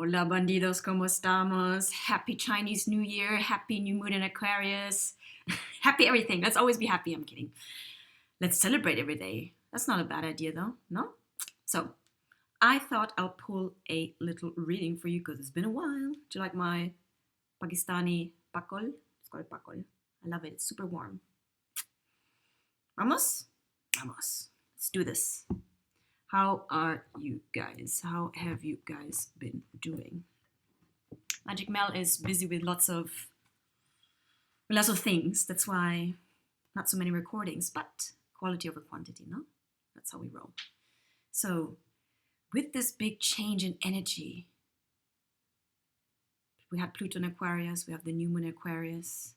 Hola bandidos, ¿cómo estamos? Happy Chinese New Year, happy new moon in Aquarius, happy everything. Let's always be happy. I'm kidding. Let's celebrate every day. That's not a bad idea though, no? So, I thought I'll pull a little reading for you because it's been a while. Do you like my Pakistani pakol? It's called pakol. I love it. It's super warm. Vamos? Vamos. Let's do this. How are you guys? How have you guys been doing? Magic Mel is busy with lots of things. That's why not so many recordings, but quality over quantity, no? That's how we roll. So, with this big change in energy, we had Pluto in Aquarius, we have the new moon in Aquarius,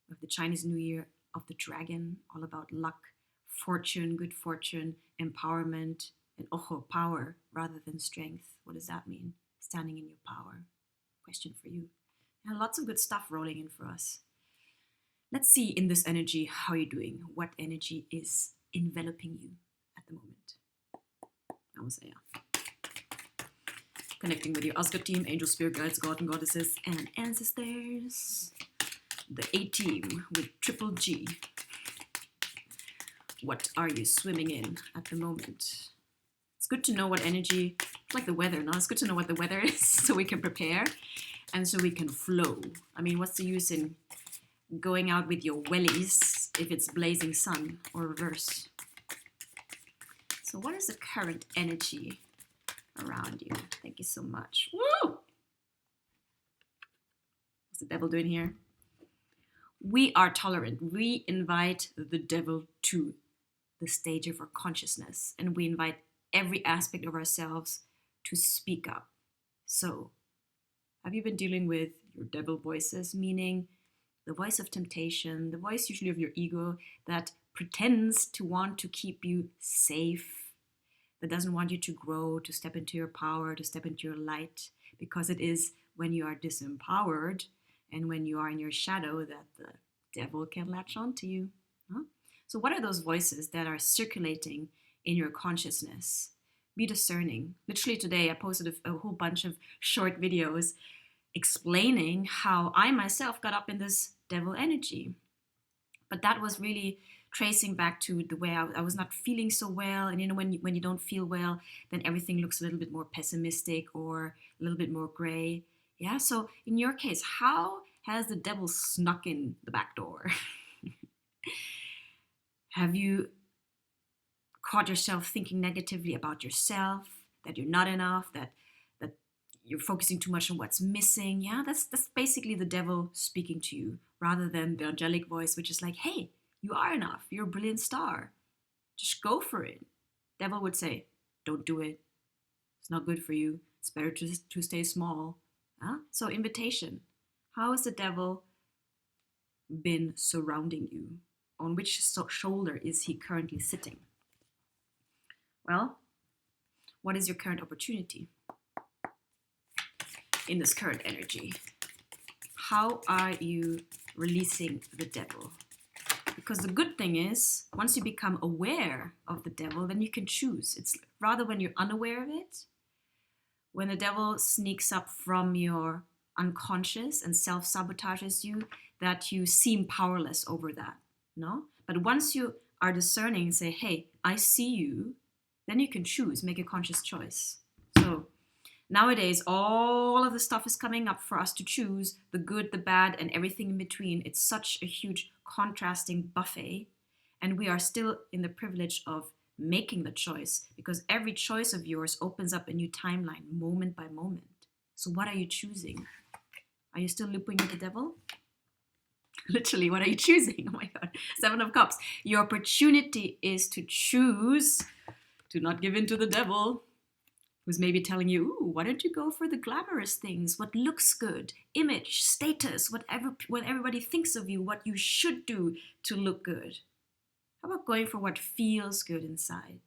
we have the Chinese New Year of the Dragon, all about luck, fortune, good fortune, empowerment, and power rather than strength. What does that mean? Standing in your power. Question for you. And lots of good stuff rolling in for us. Let's see in this energy how you're doing. What energy is enveloping you at the moment? Vamos allá. Connecting with your Asgard team, angel, spirit guides, god and goddesses, and ancestors. The A team with triple G. What are you swimming in at the moment? It's good to know what energy, like the weather, no? It's good to know what the weather is so we can prepare and so we can flow. I mean, what's the use in going out with your wellies if it's blazing sun or reverse? So what is the current energy around you? Thank you so much. Woo! What's the devil doing here? We are tolerant. We invite the devil to the stage of our consciousness, and we invite every aspect of ourselves to speak up. So, have you been dealing with your devil voices, meaning the voice of temptation, the voice usually of your ego that pretends to want to keep you safe, that doesn't want you to grow, to step into your power, to step into your light, because it is when you are disempowered and when you are in your shadow that the devil can latch on to you. Huh? So what are those voices that are circulating in your consciousness? Be discerning. Literally today I posted a whole bunch of short videos explaining how I myself got up in this devil energy. But that was really tracing back to the way I was not feeling so well. And you know, when you don't feel well, then everything looks a little bit more pessimistic or a little bit more gray. Yeah, so in your case, how has the devil snuck in the back door? Have you caught yourself thinking negatively about yourself, that you're not enough, that you're focusing too much on what's missing? Yeah, that's basically the devil speaking to you, rather than the angelic voice, which is like, hey, you are enough. You're a brilliant star. Just go for it. Devil would say, don't do it. It's not good for you. It's better to stay small. Huh? So invitation. How has the devil been surrounding you? On which shoulder is he currently sitting? Well, what is your current opportunity in this current energy? How are you releasing the devil? Because the good thing is, once you become aware of the devil, then you can choose. It's rather when you're unaware of it, when the devil sneaks up from your unconscious and self-sabotages you, that you seem powerless over that, no? But once you are discerning and say, hey, I see you, then you can choose, make a conscious choice. So nowadays, all of the stuff is coming up for us to choose, the good, the bad, and everything in between. It's such a huge contrasting buffet, and we are still in the privilege of making the choice, because every choice of yours opens up a new timeline, moment by moment. So what are you choosing? Are you still looping with the devil? Literally, what are you choosing? Oh my God. 7 of Cups. Your opportunity is to choose to not give in to the devil, who's maybe telling you, ooh, why don't you go for the glamorous things, what looks good, image, status, what everybody thinks of you, what you should do to look good. How about going for what feels good inside?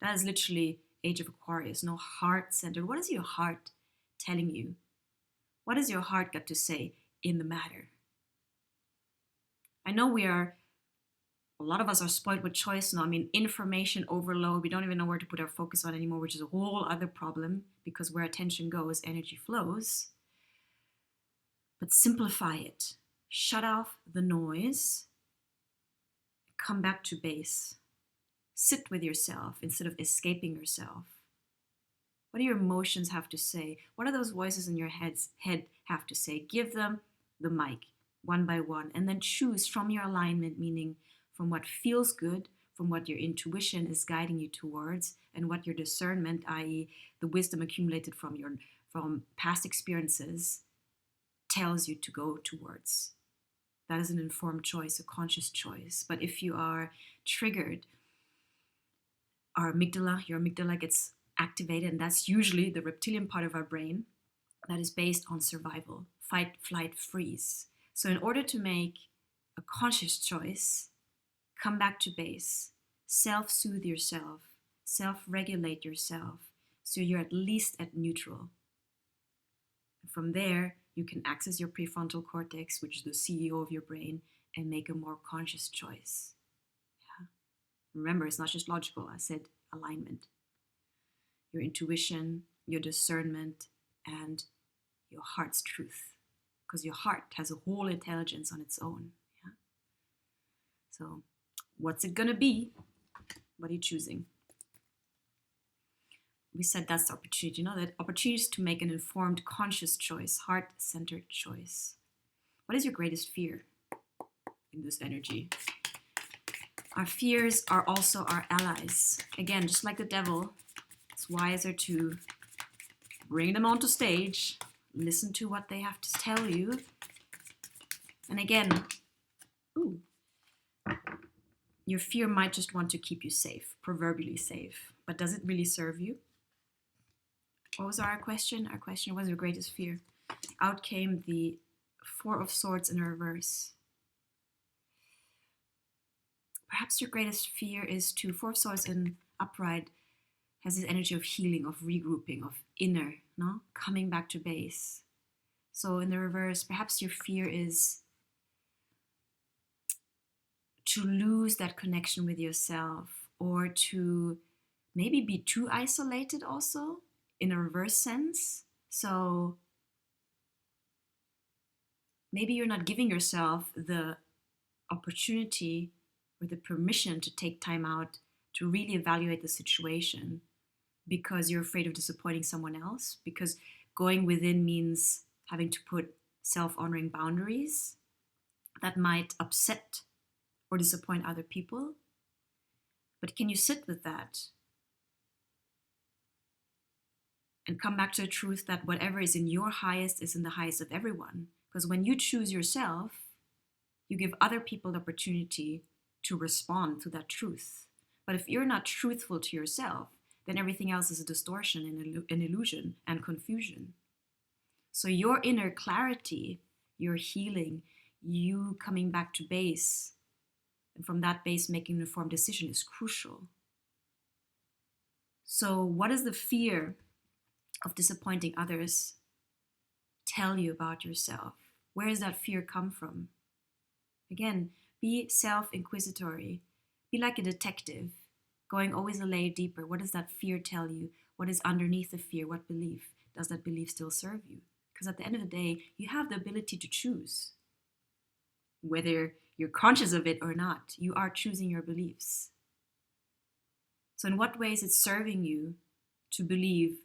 That is literally Age of Aquarius, no heart center. What is your heart telling you? What has your heart got to say in the matter? I know we are a lot of us are spoiled with choice now. I mean, information overload. We don't even know where to put our focus on anymore, which is a whole other problem, because where attention goes, energy flows. But simplify it. Shut off the noise. Come back to base. Sit with yourself instead of escaping yourself. What do your emotions have to say? What do those voices in your head have to say? Give them the mic one by one, and then choose from your alignment, meaning from what feels good, from what your intuition is guiding you towards, and what your discernment, i.e. the wisdom accumulated from past experiences, tells you to go towards. That is an informed choice, a conscious choice. But if you are triggered, your amygdala gets activated, and that's usually the reptilian part of our brain that is based on survival, fight, flight, freeze. So in order to make a conscious choice, come back to base, self-soothe yourself, self-regulate yourself, so you're at least at neutral. And from there, you can access your prefrontal cortex, which is the CEO of your brain, and make a more conscious choice. Yeah. Remember, it's not just logical. I said alignment. Your intuition, your discernment, and your heart's truth. Because your heart has a whole intelligence on its own. Yeah? So, what's it gonna be? What are you choosing? We said that's the opportunity, that opportunity is to make an informed, conscious choice, heart-centered choice. What is your greatest fear in this energy? Our fears are also our allies. Again, just like the devil, it's wiser to bring them onto stage, listen to what they have to tell you. And again, your fear might just want to keep you safe, proverbially safe. But does it really serve you? What was our question? Our question was your greatest fear. Out came the Four of Swords in reverse. Perhaps your greatest fear is to, Four of Swords in upright has this energy of healing, of regrouping, of inner, coming back to base. So in the reverse, perhaps your fear is to lose that connection with yourself, or to maybe be too isolated also, in a reverse sense. So maybe you're not giving yourself the opportunity or the permission to take time out to really evaluate the situation, because you're afraid of disappointing someone else, because going within means having to put self-honoring boundaries that might upset or disappoint other people. But can you sit with that and come back to the truth that whatever is in your highest is in the highest of everyone? Because when you choose yourself, you give other people the opportunity to respond to that truth. But if you're not truthful to yourself, then everything else is a distortion and an illusion and confusion. So your inner clarity, your healing, you coming back to base, and from that base making an informed decision is crucial. So what does the fear of disappointing others tell you about yourself? Where does that fear come from? Again, be self-inquisitory. Be like a detective, going always a layer deeper. What does that fear tell you? What is underneath the fear? What belief? Does that belief still serve you? Because at the end of the day, you have the ability to choose. Whether you're conscious of it or not, you are choosing your beliefs. So in what way is it serving you to believe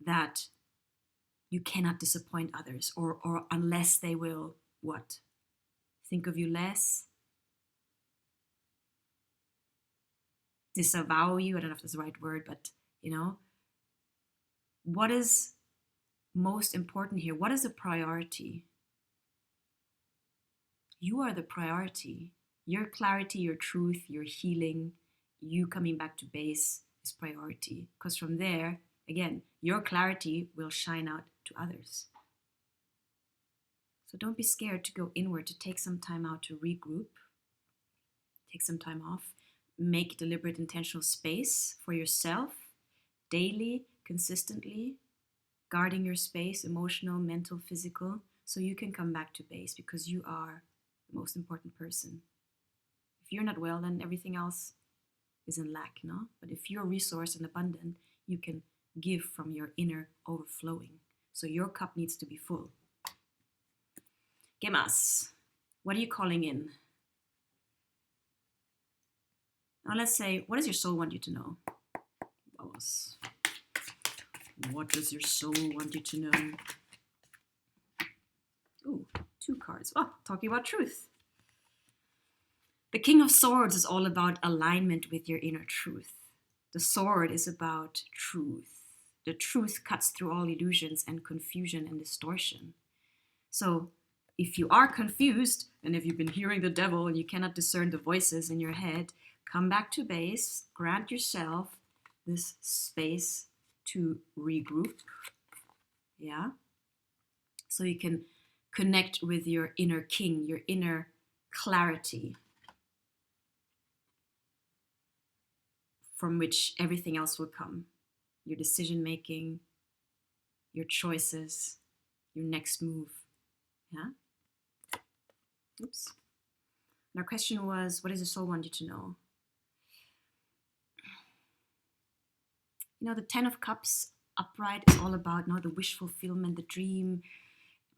that you cannot disappoint others, or unless they will what? Think of you less? Disavow you? I don't know if that's the right word, but what is most important here? What is the priority? You are the priority. Your clarity, your truth, your healing, you coming back to base is priority. Because from there, again, your clarity will shine out to others. So don't be scared to go inward, to take some time out to regroup, take some time off, make deliberate intentional space for yourself, daily, consistently, guarding your space, emotional, mental, physical, so you can come back to base, because you are the most important person. If you're not well, then everything else is in lack, no? But if you're resourced and abundant, you can give from your inner overflowing. So your cup needs to be full. ¿Qué más? What are you calling in? Now let's say, what does your soul want you to know? Vamos. What does your soul want you to know? Ooh, 2 cards. Oh, talking about truth. The King of Swords is all about alignment with your inner truth. The sword is about truth. The truth cuts through all illusions and confusion and distortion. So if you are confused, and if you've been hearing the devil and you cannot discern the voices in your head, come back to base, grant yourself this space to regroup, yeah? So you can connect with your inner king, your inner clarity, from which everything else will come. Your decision making, your choices, your next move, yeah? Oops. And our question was, what does your soul want you to know? You know, the 10 of Cups upright is all about the wish fulfillment, the dream.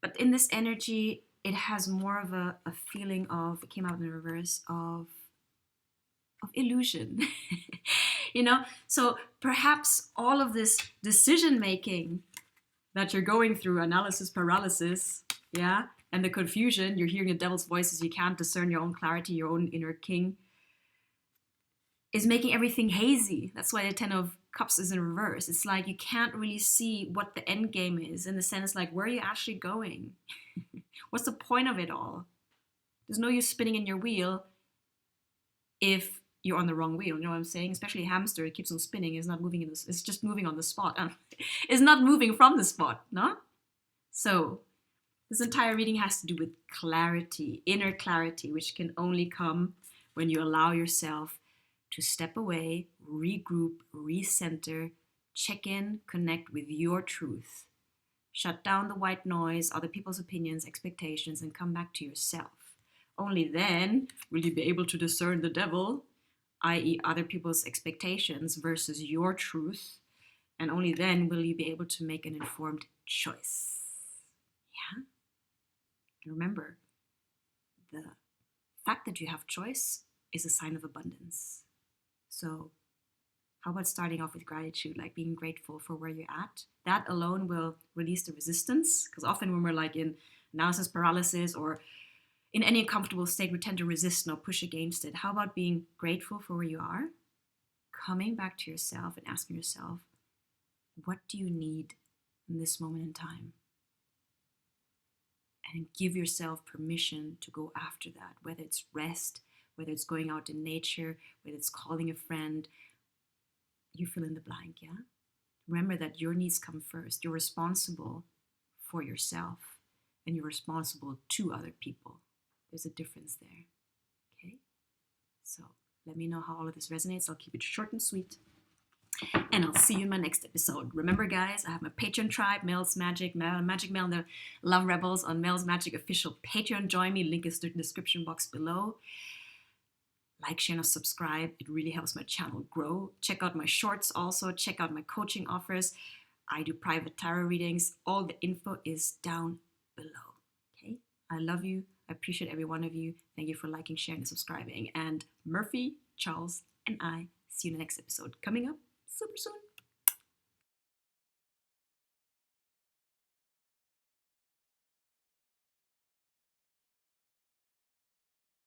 But in this energy, it has more of a feeling of, it came out in the reverse, of illusion. So perhaps all of this decision making that you're going through, analysis paralysis, yeah, and the confusion, you're hearing the devil's voices, you can't discern your own clarity, your own inner king, is making everything hazy. That's why the 10 of Cups is in reverse. It's like you can't really see what the end game is, in the sense like, where are you actually going? What's the point of it all? There's no use spinning in your wheel if you're on the wrong wheel. You know what I'm saying? Especially a hamster, it keeps on spinning. It's not moving it's just moving on the spot. It's not moving from the spot, no? So this entire reading has to do with clarity, inner clarity, which can only come when you allow yourself to step away, regroup, recenter, check in, connect with your truth. Shut down the white noise, other people's opinions, expectations, and come back to yourself. Only then will you be able to discern the devil, i.e. other people's expectations versus your truth. And only then will you be able to make an informed choice. Yeah? And remember, the fact that you have choice is a sign of abundance. So how about starting off with gratitude, like being grateful for where you're at? That alone will release the resistance, because often when we're like in analysis paralysis or in any uncomfortable state, we tend to resist or push against it. How about being grateful for where you are? Coming back to yourself and asking yourself, what do you need in this moment in time? And give yourself permission to go after that, whether it's rest, whether it's going out in nature, whether it's calling a friend. You fill in the blank, yeah? Remember that your needs come first. You're responsible for yourself, and you're responsible to other people. There's a difference there, okay? So let me know how all of this resonates. I'll keep it short and sweet, and I'll see you in my next episode. Remember, guys, I have my Patreon tribe, Mel's Magic, Magic Mel and the Love Rebels on Mel's Magic official Patreon. Join me. Link is in the description box below. Like, share, and subscribe. It really helps my channel grow. Check out my shorts also. Check out my coaching offers. I do private tarot readings. All the info is down below. Okay? I love you. I appreciate every one of you. Thank you for liking, sharing, and subscribing. And Murphy, Charles, and I see you in the next episode coming up super soon.